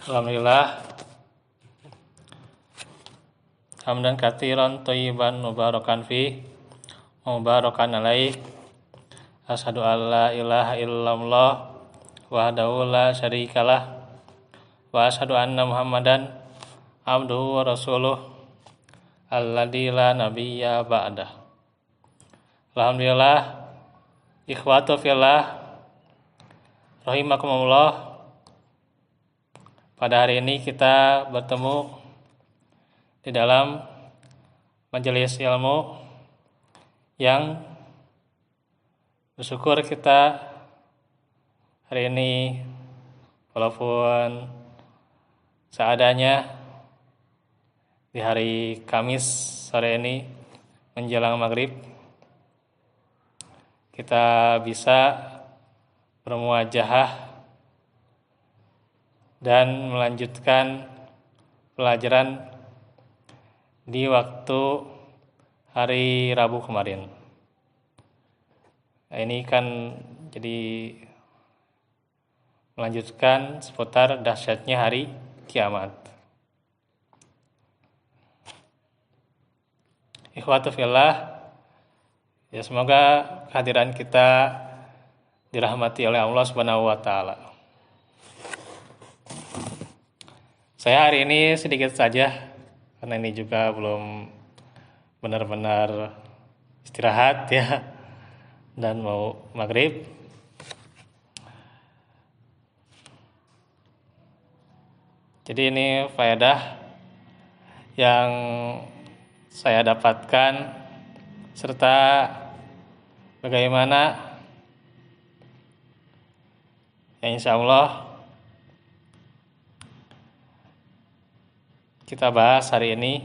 Alhamdulillah, hamdan katsiran thayyiban mubarakan fi mubarakan alaih. Asyhadu an la ilaha illallah wahdahu la syarikalah wa asyhadu anna Muhammadan abduhu wa rasuluh alladzi la nabiyya ba'dah. Alhamdulillah, ikhwatu fillah rahimakumullah. Pada hari ini kita bertemu di dalam majelis ilmu yang bersyukur kita hari ini walaupun seadanya di hari Kamis sore ini menjelang maghrib kita bisa bermuajahah dan melanjutkan pelajaran di waktu hari Rabu kemarin. Nah, ini kan jadi melanjutkan seputar dahsyatnya hari kiamat. Ikhwatu fillah, ya semoga kehadiran kita dirahmati oleh Allah Subhanahu wa taala. Saya hari ini sedikit saja karena ini juga belum benar-benar istirahat ya dan mau maghrib. Jadi ini faedah yang saya dapatkan serta bagaimana ya insya Allah kita bahas hari ini.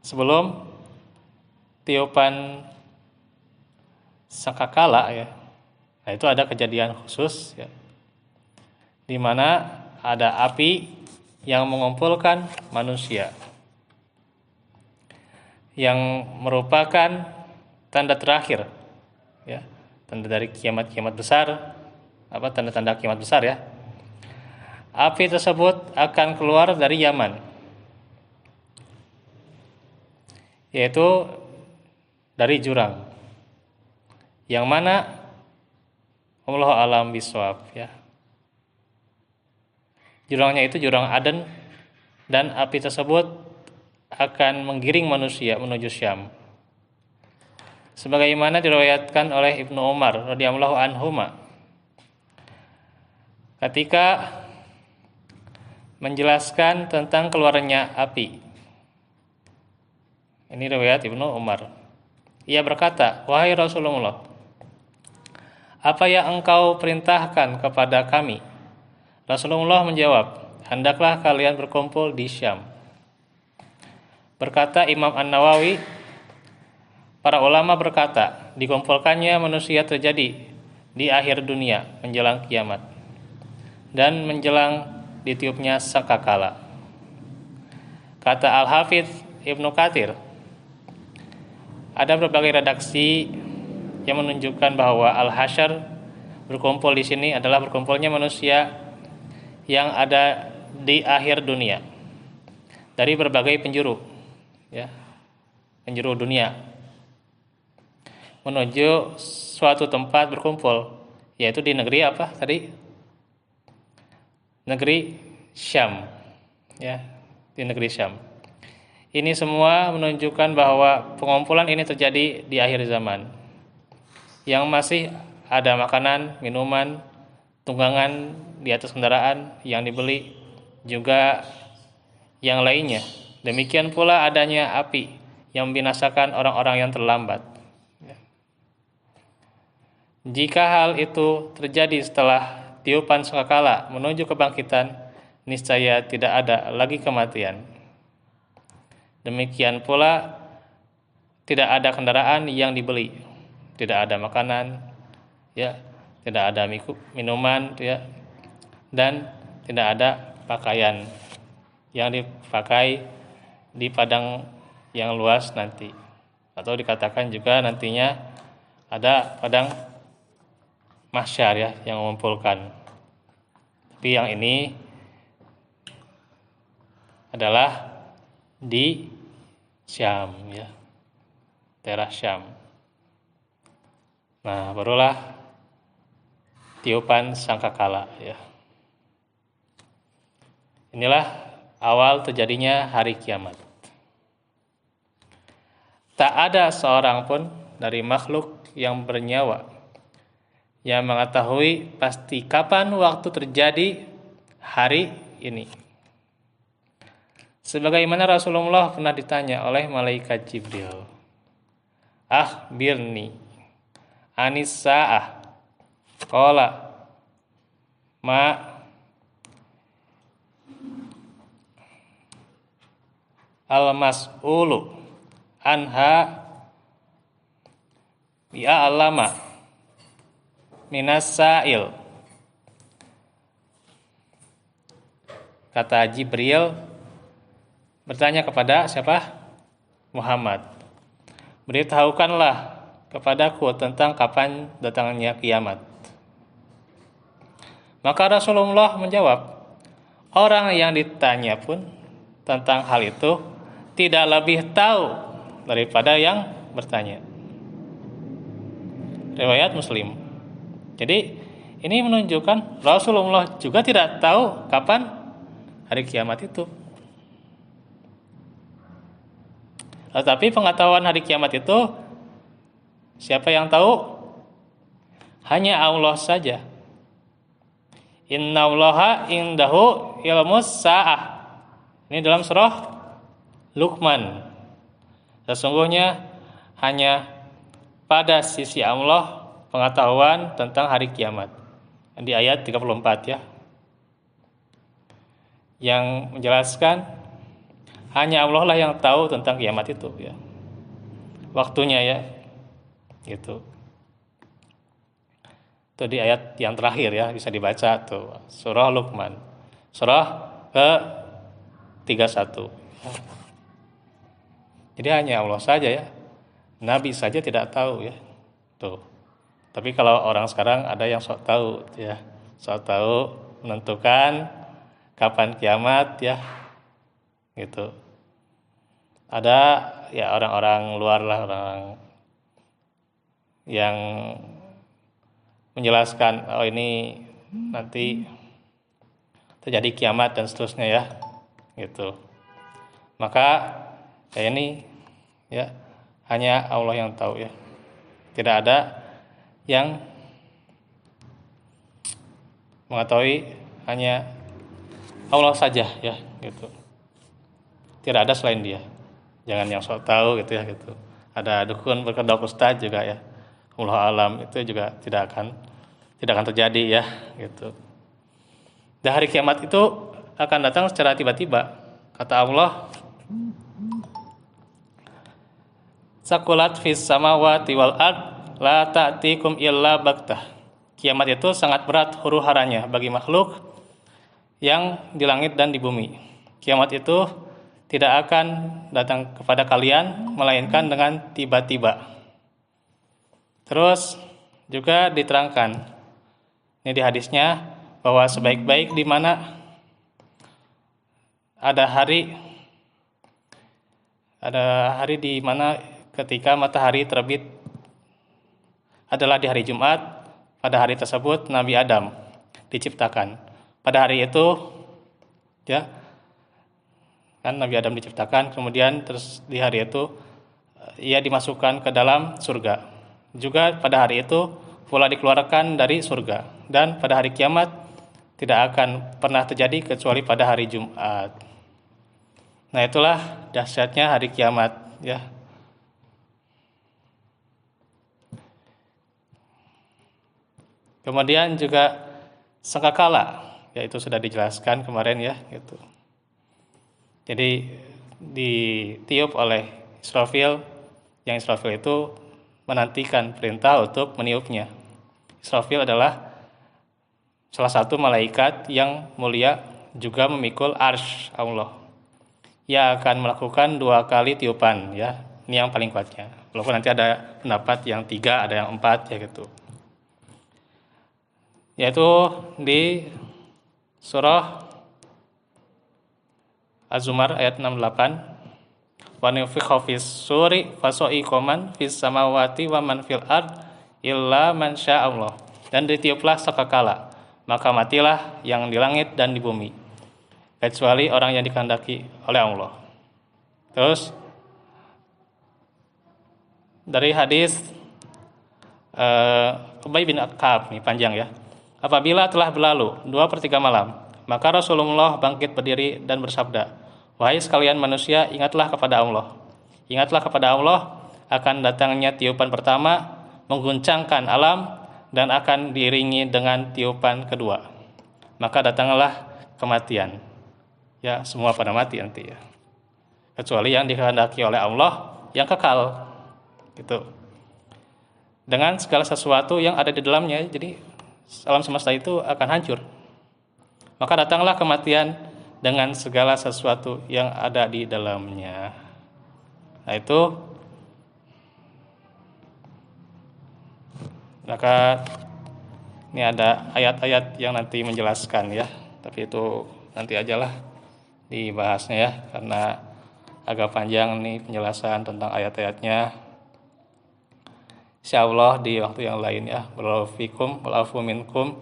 Sebelum tiupan sangkakala ya, nah itu ada kejadian khusus ya, di mana ada api yang mengumpulkan manusia, yang merupakan tanda terakhir ya, tanda dari kiamat besar, tanda-tanda kiamat besar ya. Api tersebut akan keluar dari Yaman, yaitu dari jurang, yang mana Allahu a'lam bishawab ya. Jurangnya itu jurang Aden, dan api tersebut akan menggiring manusia menuju Syam. Sebagaimana diriwayatkan oleh Ibnu Umar radhiyallahu anhuma ketika menjelaskan tentang keluarnya api. Ini riwayat Ibnu Umar. Ia berkata, "Wahai Rasulullah, apa yang engkau perintahkan kepada kami?" Rasulullah menjawab, "Hendaklah kalian berkumpul di Syam." Berkata Imam An-Nawawi, para ulama berkata, dikumpulkannya manusia terjadi di akhir dunia menjelang kiamat dan menjelang ditiupnya sangkakala. Kata Al-Hafidz Ibnu Katsir, ada berbagai redaksi yang menunjukkan bahwa al-hasyr berkumpul di sini adalah berkumpulnya manusia yang ada di akhir dunia dari berbagai penjuru ya, penjuru dunia menuju suatu tempat berkumpul, yaitu di negeri apa tadi? Negeri Syam ya, di negeri Syam. Ini semua menunjukkan bahwa pengumpulan ini terjadi di akhir zaman, yang masih ada makanan, minuman, tunggangan di atas kendaraan yang dibeli, juga yang lainnya. Demikian pula adanya api yang membinasakan orang-orang yang terlambat. Jika hal itu terjadi setelah tiupan sangkakala menuju kebangkitan, niscaya tidak ada lagi kematian. Demikian pula tidak ada kendaraan yang dibeli, tidak ada makanan, ya, tidak ada minuman, ya, dan tidak ada pakaian yang dipakai di padang yang luas nanti, atau dikatakan juga nantinya ada padang mahsyar ya, yang mengumpulkan. Tapi yang ini adalah di Syam ya, daerah Syam. Nah, barulah tiupan sangkakala ya. Inilah awal terjadinya hari kiamat. Tak ada seorang pun dari makhluk yang bernyawa yang mengetahui pasti kapan waktu terjadi hari ini. Sebagaimana Rasulullah pernah ditanya oleh malaikat Jibril, "Akhbirni anis sa'ah." Qala ma al-mas'ulu anha bi'a'lama minas sa'il. Kata Jibril bertanya kepada siapa? Muhammad. Beritahukanlah kepadaku tentang kapan datangnya kiamat. Maka Rasulullah menjawab, orang yang ditanya pun tentang hal itu tidak lebih tahu daripada yang bertanya. Riwayat Muslim. Jadi ini menunjukkan Rasulullah juga tidak tahu kapan hari kiamat itu. Tetapi pengetahuan hari kiamat itu siapa yang tahu? Hanya Allah saja. Innallaha indahu ilmus sa'ah. Ini dalam surah Luqman. Sesungguhnya hanya pada sisi Allah pengetahuan tentang hari kiamat. Di ayat 34 ya. Yang menjelaskan hanya Allah lah yang tahu tentang kiamat itu ya. Waktunya ya. Gitu. Itu di ayat yang terakhir ya, bisa dibaca tuh. Surah Luqman. Surah ke-31. Jadi hanya Allah saja ya. Nabi saja tidak tahu ya. Tuh. Tapi kalau orang sekarang ada yang sok tahu ya. Sok tahu menentukan kapan kiamat ya. Gitu. Ada ya orang-orang luar lah, orang yang menjelaskan oh ini nanti terjadi kiamat dan seterusnya ya. Gitu. Maka kayak ini ya hanya Allah yang tahu ya. Tidak ada yang mengetahui, hanya Allah saja ya gitu. Tidak ada selain Dia. Jangan yang sok tahu gitu ya gitu. Ada dukun berkedok ustaz juga ya. Allah alam itu juga tidak akan terjadi ya gitu. Dan hari kiamat itu akan datang secara tiba-tiba. Kata Allah, sakulat fis samawati wal ard la ta'tikum illa baktah. Kiamat itu sangat berat huru-haranya bagi makhluk yang di langit dan di bumi. Kiamat itu tidak akan datang kepada kalian melainkan dengan tiba-tiba. Terus juga diterangkan ini di hadisnya bahwa sebaik-baik di mana ada hari di mana ketika matahari terbit adalah di hari Jumat. Pada hari tersebut Nabi Adam diciptakan. Pada hari itu ya kan Nabi Adam diciptakan, kemudian terus di hari itu ia dimasukkan ke dalam surga. Juga pada hari itu pula dikeluarkan dari surga. Dan pada hari kiamat tidak akan pernah terjadi kecuali pada hari Jumat. Nah, itulah dahsyatnya hari kiamat ya. Kemudian juga sangkakala, yaitu sudah dijelaskan kemarin ya gitu. Jadi ditiup oleh Israfil, yang Israfil itu menantikan perintah untuk meniupnya. Israfil adalah salah satu malaikat yang mulia, juga memikul arsy Allah. Ia akan melakukan 2 kali tiupan ya. Ini yang paling kuatnya. Walaupun nanti ada pendapat yang 3, ada yang 4 ya gitu. yaitu di surah Az-Zumar ayat 68. Wa nufikha fis suri fasa'iqa man fis samawati wa man fil ard illa man sya'allah. Dan ditiuplah sakakala, maka matilah yang di langit dan di bumi, kecuali orang yang dikehendaki oleh Allah. Terus dari hadis Ubay bin Ka'ab, nih panjang ya. Apabila telah berlalu 2/3 malam, maka Rasulullah bangkit berdiri dan bersabda, "Wahai sekalian manusia, ingatlah kepada Allah. Ingatlah kepada Allah akan datangnya tiupan pertama mengguncangkan alam dan akan diiringi dengan tiupan kedua. Maka datanglah kematian." Ya, semua pada mati nanti ya. Kecuali yang dikehendaki oleh Allah yang kekal. Gitu. Dengan segala sesuatu yang ada di dalamnya, jadi alam semesta itu akan hancur. Maka datanglah kematian dengan segala sesuatu yang ada di dalamnya. Nah itu, maka ini ada ayat-ayat yang nanti menjelaskan ya, tapi itu nanti ajalah dibahasnya ya, karena agak panjang nih penjelasan tentang ayat-ayatnya. Insyaallah di waktu yang lain ya. Barakallahu fikum wal afu minkum.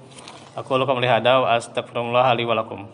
Aku lakum lihada wa astagfirullah li wa lakum.